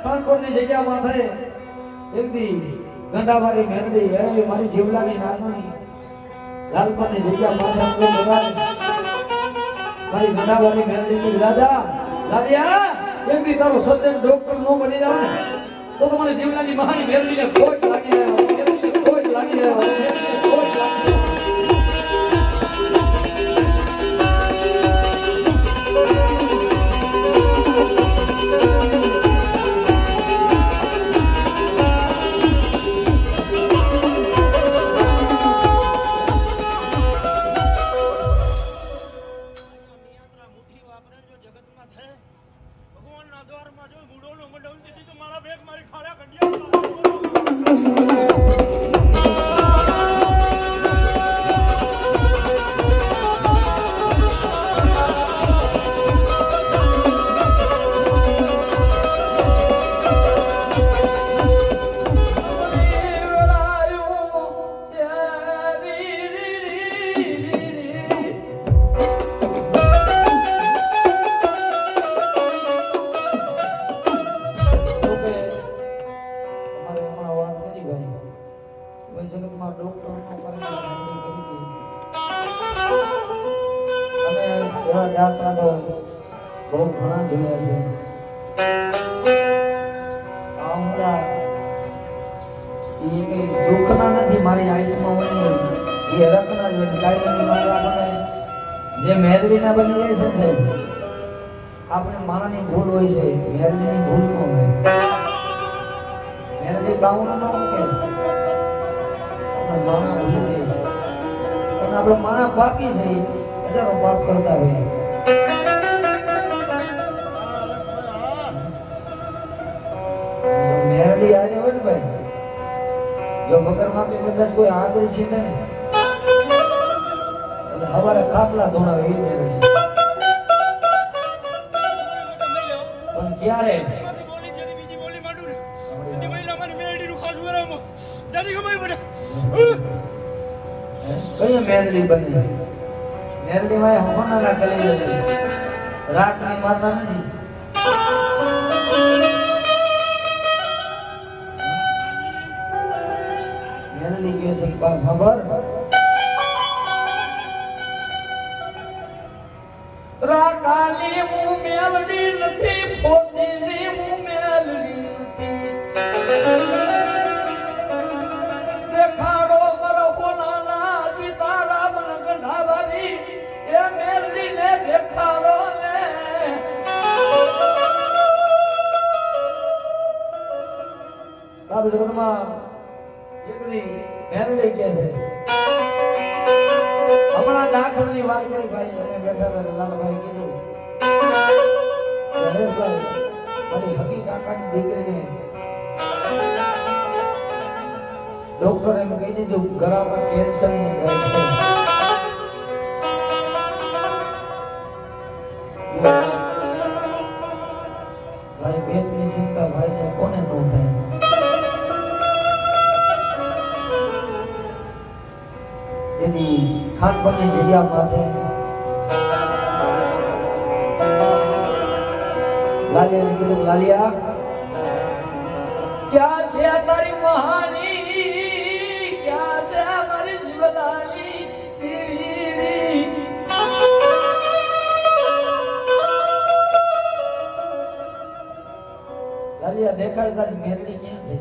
કાનપુરની જગ્યા માથે એક દી ગંડાવાળી મેરડી એ મારી જીવલાની નાની લાલપરની જગ્યા માથે અમને બગાડે મારી ગંડાવાળી મેરડી ની દાદા દાદિયા એક દી તારો સત્યન ડોક્ટર નો બની જાવ ને તો તમારી જીવલાની મહાની મેરડી ને ખોટ લાગી જાય ખોટ લાગી જાય ખોટ લાગી જાય દુઃખના નથી મારી આયુમાં એ રખના જ કાયમી મારે આપણે જે મેદરીના બની જાય છે સાહેબ આપણે માણાની ભૂલ હોય છે મેદરીની ભૂલ ન હોય મેદરી બાવણા નો કે માણા ભૂલી જાય છે પણ આપણે માણા પાપી છે હજારો પાપ કરતા હોય મેરડી આજે હોય ને ભાઈ જો મગરમાં કે કદાચ કોઈ આગળ છે ને એટલે હવારે ખાટલા ધોણાવે એ મેરડી પણ ક્યારે કઈ મેરડી બની મેરડી માં હોનાના કલી રાતની માતા નથી ખબર રાકાલી મુ મેલડી નથી ફોસીની મુ મેલડી નથી દેખાડો મરો બોલાના સીતારામ ગંધાવારી એ મેલડી ને દેખાડો ને બાબુ જગતમાં એકલી મેરડી કે છે હમણાં દાખલની વાત કરી ભાઈ અમે બેઠા હતા લાલભાઈ કીધું હરેશભાઈ મારી હકી કાકાની દીકરીને ડોક્ટર એમ કહી દીધું ગળામાં કેન્સર ની દર્દ છે ભાઈ પેટની ચિંતા ભાઈને કોને ન થાય તેની ખાનપણની જગ્યા માથે લાલિયાને કીધું લાલિયા ક્યાં છે તારી મહાની ક્યાં છે મારી જીવલાની તેરી લાલિયા દેખાડ તારી મેરડી ક્યાં છે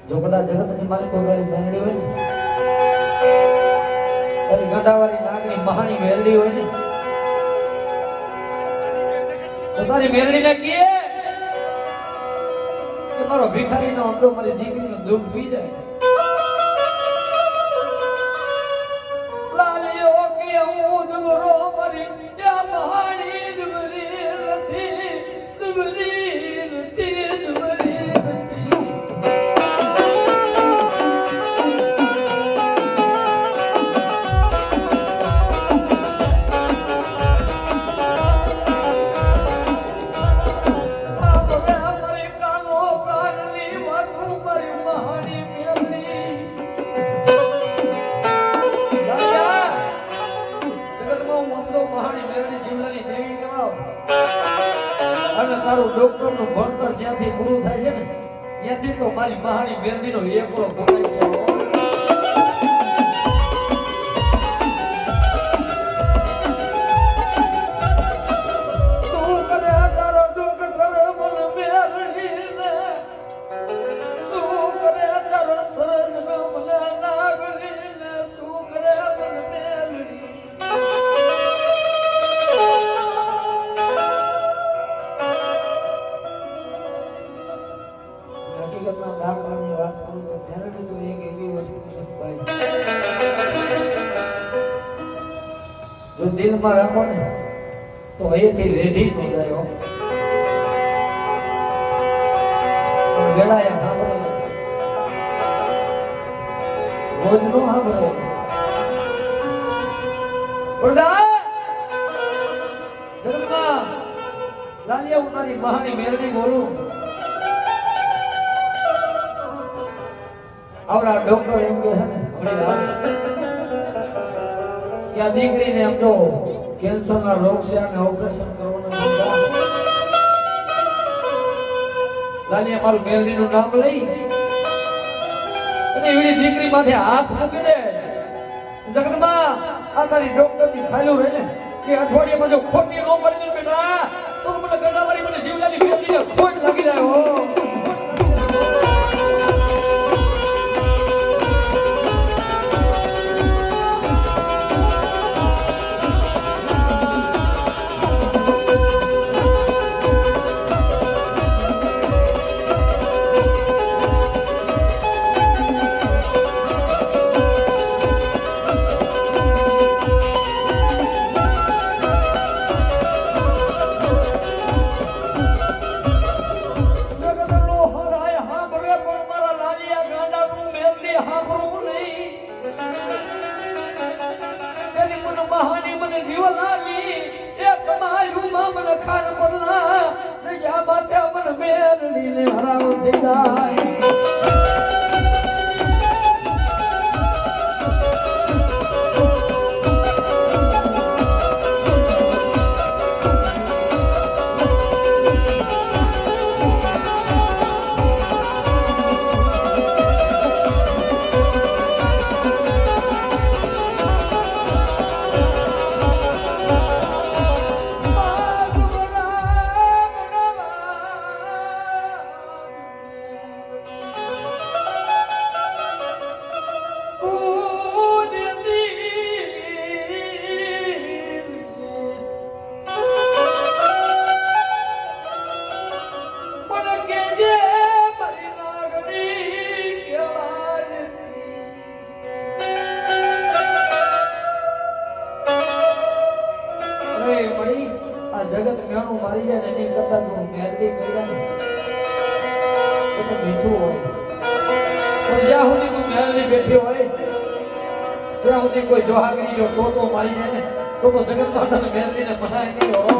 જો કદાચ જગતની માલિકો તારી મેરડી હોય ને તારી ગંડાવાળી નાગની મહાની મેરડી હોય ને તો તારી મેરડીને કહે કે મારો ભિખારીનો અંડો મારી દીકરીનું દુઃખ પી જાય લાલિયો કે હું દુબરો મારી મહાની દુબરી નથી દુબરી નથી દુબરી મહાની જગતમાં હું અમદો મહાની મેરડી જીવલાની દેવી કહેવાવ અને તારું ડોક્ટરનું ભણતર જ્યાંથી પૂરું થાય છે ને ત્યાંથી તો મારી મહાની મેરડીનો એકલો ભણાય છે દાખલાની વાત કરું તો મેરડી તો એક એવી વસ્તુ છે ભાઈ જો દિલમાં રાખો ને તો અહીંથી રેઢી ન જાય વેળાએ સાંભળે રોજ નો સાંભળે જગતમાં લાલિયા હું તારી મહાની મેરડી બોલું આવડા ડોક્ટર એમ કે છે ને કે આ દીકરીને એમ તો કેન્સરના રોગ છે અને ઓપરેશન કરવાનું લાલી અમારું મેરડીનું નામ લઈ અને એવી દીકરી માથે હાથ મૂકી દે જગતમાં આ તારી ડોક્ટરની ફાઇલો રહે ને કે અઠવાડિયામાં જો ખોટી ન પડી ને બેટા તો મને ગજાવારી મને જીવલાની મેરડીને ખોટ લાગી જાય હો મહાની મને જીવલાની એક માયું મામલ ખાન બોલના જગ્યા બાતે મન મેરડી ને હરાવ થઈ જાય જગત મેણું મારી જાય ને એની કરતા તું મેરડી કર્યા ને તો મીઠું હોય પણ જ્યાં સુધી તું મેરડી બેઠી હોય ત્યાં સુધી કોઈ જોહાગરી જો ટોટો મારી જાય ને તો જગત માતાને મેરડીને બનાય નહીં હો